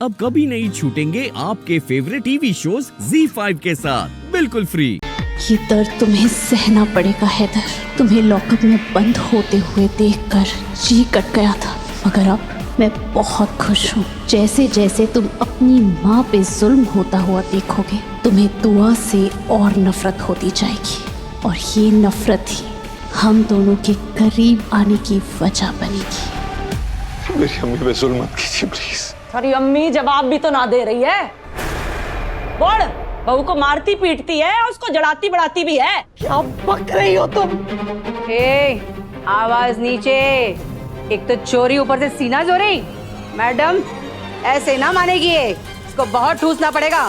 अब कभी नहीं छूटेंगे आपके फेवरेट टीवी शोज ZEE5 के साथ बिल्कुल फ्री। ये दर्द तुम्हें सहना पड़ेगा हैदर। तुम्हें लॉकअप में बंद होते हुए देखकर जी कट गया था, मगर अब मैं बहुत खुश हूँ। जैसे जैसे तुम अपनी माँ पे जुल्म होता हुआ देखोगे, तुम्हें दुआ से और नफरत होती जाएगी, और ये नफरत ही हम दोनों के करीब आने की वजह बनेगी। मेरी अम्मी पे जुल्म मत कीजिए प्लीज। अरे अम्मी जवाब भी तो ना दे रही है। बोल, बहू को मारती पीटती है और उसको जड़ाती बढ़ाती भी है। क्या बक रही हो तुम? आवाज नीचे। एक तो चोरी, ऊपर से सीना चोरी। मैडम ऐसे ना मानेगी ये, इसको बहुत ठूसना पड़ेगा।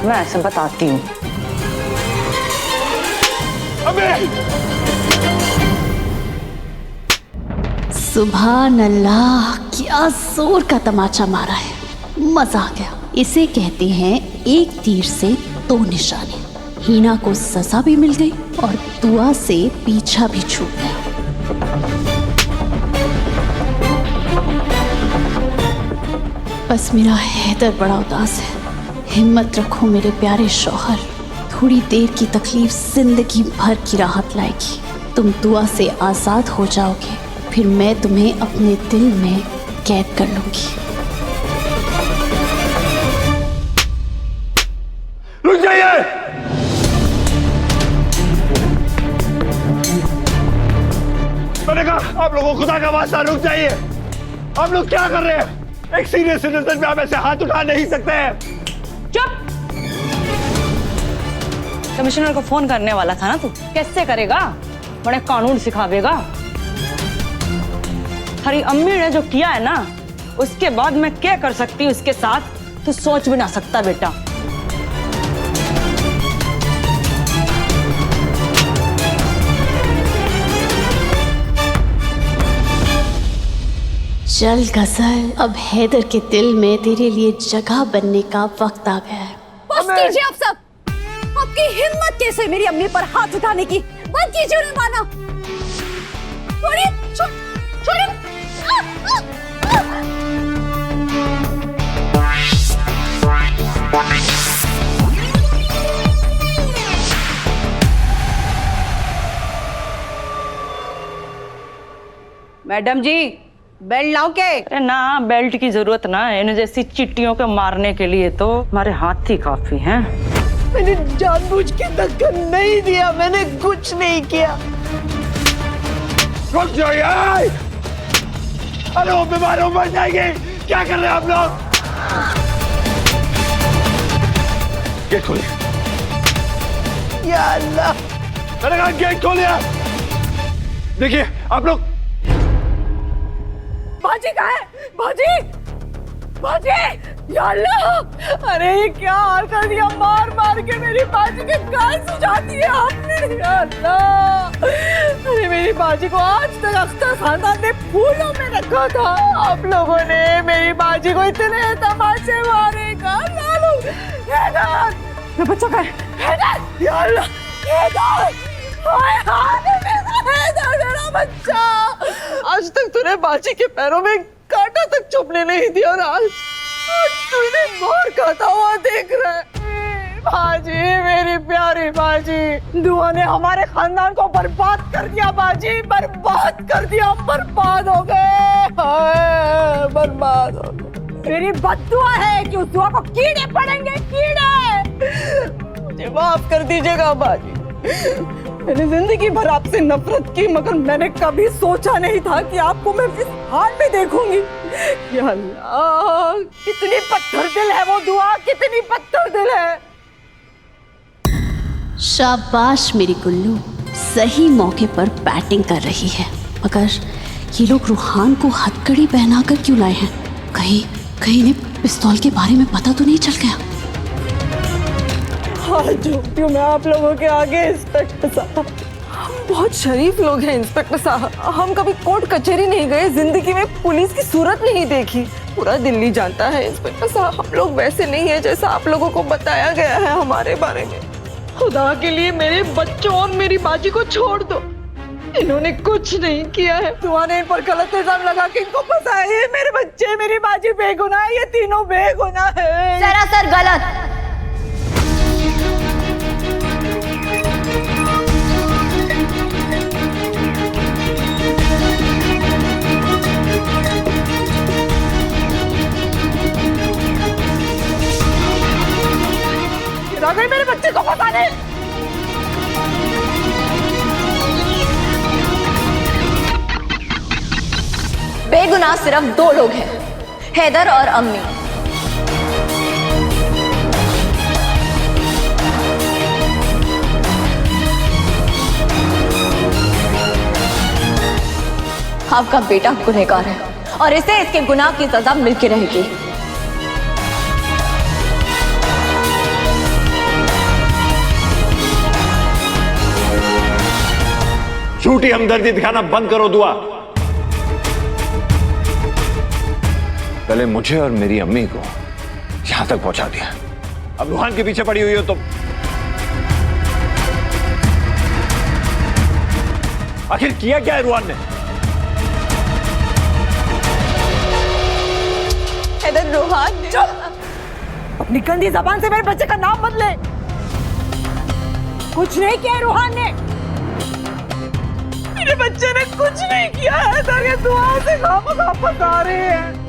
मैं ऐसे बताती हूँ। सुभान अल्लाह, क्या जोर का तमाचा मारा है, मजा आ गया। इसे कहते हैं एक तीर से दो निशाने। हीना को सजा भी मिल गई और दुआ से पीछा भी छूट गया। बस मेरा हैदर बड़ा उदास है। हिम्मत रखो मेरे प्यारे शौहर, थोड़ी देर की तकलीफ जिंदगी भर की राहत लाएगी। तुम दुआ से आजाद हो जाओगे, फिर मैं तुम्हें अपने दिल में कैद कर लूंगी। रुक जाइए! मैंने कहा आप लोगों को खुदा का वास्ता रुक जाइए। आप लोग क्या कर रहे हैं? एक सीनियर सिटीजन पे आप ऐसे हाथ उठा नहीं सकते हैं। चुप! कमिश्नर को फोन करने वाला था ना तू, कैसे करेगा? बड़े कानून सिखावेगा। हरी अम्मी ने जो किया है ना, उसके बाद मैं क्या कर सकती हूँ उसके साथ, तू सोच भी ना सकता बेटा। चल गजल, अब हैदर के दिल में तेरे लिए जगह बनने का वक्त आ गया है। बस कीजिए आप सब। आपकी हिम्मत कैसे मेरी अम्मी पर हाथ उठाने की? बंद कीजिए उन्हें माना। छोड़िए, छोड़िए। मैडम जी, बेल्ट लाओ के? अरे ना, बेल्ट की जरूरत ना है। इन जैसी चिट्टियों को मारने के लिए तो हमारे हाथ ही काफी हैं। मैंने जानबूझ के धक्का नहीं दिया, मैंने कुछ नहीं किया। रुक जाइए! अरे वो बीमार हो मर जाएंगे। क्या कर रहे हैं आप लोग? गेट खोलिए। या अल्लाह! मैंने कहा गेट खोलिए। देखिए आप लोग। बाजी कहाँ है? बाजी! बाजी! या अल्लाह! अरे ये क्या हाल कर दिया, मार मार के मेरी बाजी के कान सुझा दिए आपने। या अल्लाह! अरे मेरी बाजी को आज तक अख्तर खानदान ने फूलों में रखा था, आप लोगों ने मेरी बाजी को इतने तमाचे मारे। हैदर! बच्चा कहाँ है? हैदर! या अल्लाह! हैदर! हाय हाय हैदर, मेरा बच्चा! आज तक तूने बाजी के पैरों में कांटा तक चुभने नहीं दिया, और आज तूने मार खाता हुआ देख रहा है। बाजी, मेरी प्यारी बाजी, दुआ ने हमारे खानदान को बर्बाद कर दिया। बाजी, बर्बाद कर दिया, बर्बाद हो गए, बर्बाद हो गए। मेरी बद्दुआ है कि उस दुआ को कीड़े पड़ेंगे, कीड़े। मुझे माफ कर दीजिएगा बाजी। मैंने जिंदगी भर आपसे नफरत की, मगर मैंने कभी सोचा नहीं था कि आपको मैं इस हाल में देखूंगी। या अल्लाह, कितनी पत्थर दिल है वो दुआ, कितनी पत्थर दिल है। शाबाश मेरी गुल्लू, सही मौके पर बैटिंग कर रही है। मगर ये लोग रूहान को हथकड़ी पहनाकर क्यों लाए हैं? कहीं इन्हें पिस्तौल के बारे में पता तो नहीं चल गया? हाथ जोड़ती हूँ मैं आप लोगों के आगे इंस्पेक्टर साहब। हम बहुत शरीफ लोग हैं इंस्पेक्टर साहब। हम कभी कोर्ट कचहरी नहीं गए, जिंदगी में पुलिस की सूरत नहीं देखी। पूरा दिल्ली जानता है इंस्पेक्टर साहब, हम लोग वैसे नहीं है जैसा आप लोगों को बताया गया है हमारे बारे में। खुदा के लिए मेरे बच्चों और मेरी बाजी को छोड़ दो। इन्होंने कुछ नहीं किया है। दुआ ने इन पर गलत इल्जाम लगा के इनको फंसाया। ये मेरे बच्चे, मेरी बाजी बेगुनाह है, ये तीनों बेगुनाह है। सरासर गलत। आ गई मेरे बच्चे को फंसाने। बेगुनाह सिर्फ 2 लोग हैं, हैदर और अम्मी। आपका बेटा गुनहगार है और इसे इसके गुनाह की सजा मिलकर रहेगी। झूठी हमदर्दी दिखाना बंद करो दुआ। पहले मुझे और मेरी अम्मी को यहां तक पहुंचा दिया, अब रूहान के पीछे पड़ी हुई हो तो आखिर किया क्या है रूहान ने? हैदर, रूहान ने अपनी गंदी जबान से मेरे बच्चे का नाम बदले। कुछ नहीं किया रूहान ने, मेरे बच्चे ने कुछ नहीं किया है। ये दुआ से खामखा फंसा रहे हैं।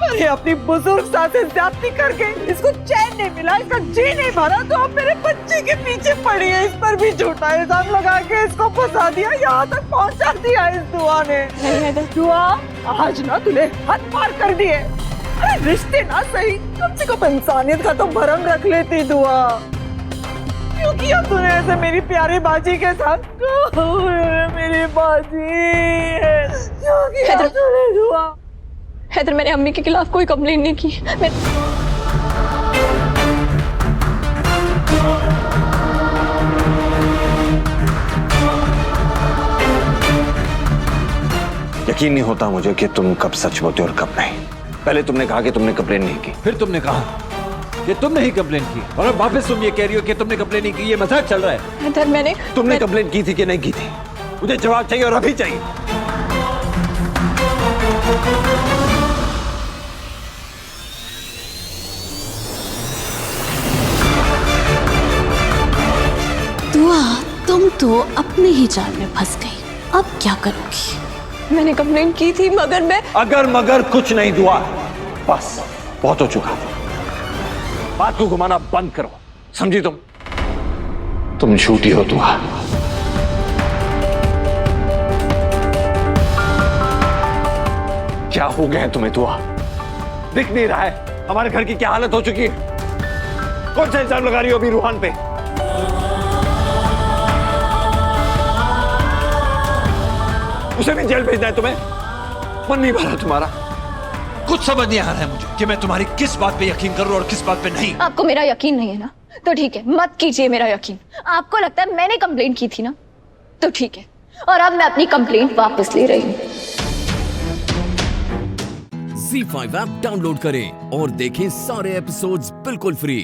अरे अपनी बुजुर्ग सास से ज्यादती करके इसको चैन नहीं मिला, इसका जी नहीं भरा, तो अब मेरे बच्चे के पीछे पड़ी है। इस पर भी झूठा इल्जाम लगा के इसको फंसा दिया, यहाँ तक पहुँचा दिया इस दुआ ने। दुआ, आज ना तूने हद पार कर दिए। अरे रिश्ते ना सही, कम से कम इंसानियत का तो भरम रख लेती दुआ। क्यों किया तूने ऐसे मेरी प्यारी बाजी के साथ? मेरी बाजी, क्यों किया तूने दुआ? हैदर, मैंने अम्मी के खिलाफ कोई कंप्लेंट नहीं की। यकीन नहीं होता मुझे कि तुम कब सच बोलते हो और कब नहीं। पहले तुमने कहा कि तुमने कंप्लेन नहीं की, फिर तुमने कहा कि तुमने ही कंप्लेन की, और अब वापस तुम ये कह रही हो कि तुमने कंप्लेन नहीं की। ये मजाक चल रहा है। हैदर, तुमने कंप्लेन की थी कि नहीं की थी? मुझे जवाब चाहिए और अभी चाहिए। दुआ, तुम तो अपने ही जाल में फंस गई। अब क्या करोगी? मैंने कंप्लेन की थी, मगर मैं अगर मगर कुछ नहीं दुआ, बस बहुत हो चुका। बात को घुमाना बंद करो, समझी? तुम झूठी हो दुआ। क्या हो गया है तुम्हें दुआ? दिख नहीं रहा है हमारे घर की क्या हालत हो चुकी है? कौन सा इल्जाम लगा रही हो अभी रूहान पे? उसे भी जेल भेजना है तुम्हें? मन नहीं भरा तुम्हारा? कुछ समझ नहीं आ रहा है मुझे कि मैं तुम्हारी किस बात पे यकीन करूं और किस बात पे नहीं। आपको मेरा यकीन नहीं है ना, तो ठीक है, मत कीजिए मेरा यकीन। आपको लगता है मैंने कंप्लेंट की थी ना, तो ठीक है, और अब मैं अपनी कंप्लेंट वापस ले रही हूँ। Z5 ऐप डाउनलोड करें और देखें सारे एपिसोड्स बिल्कुल फ्री।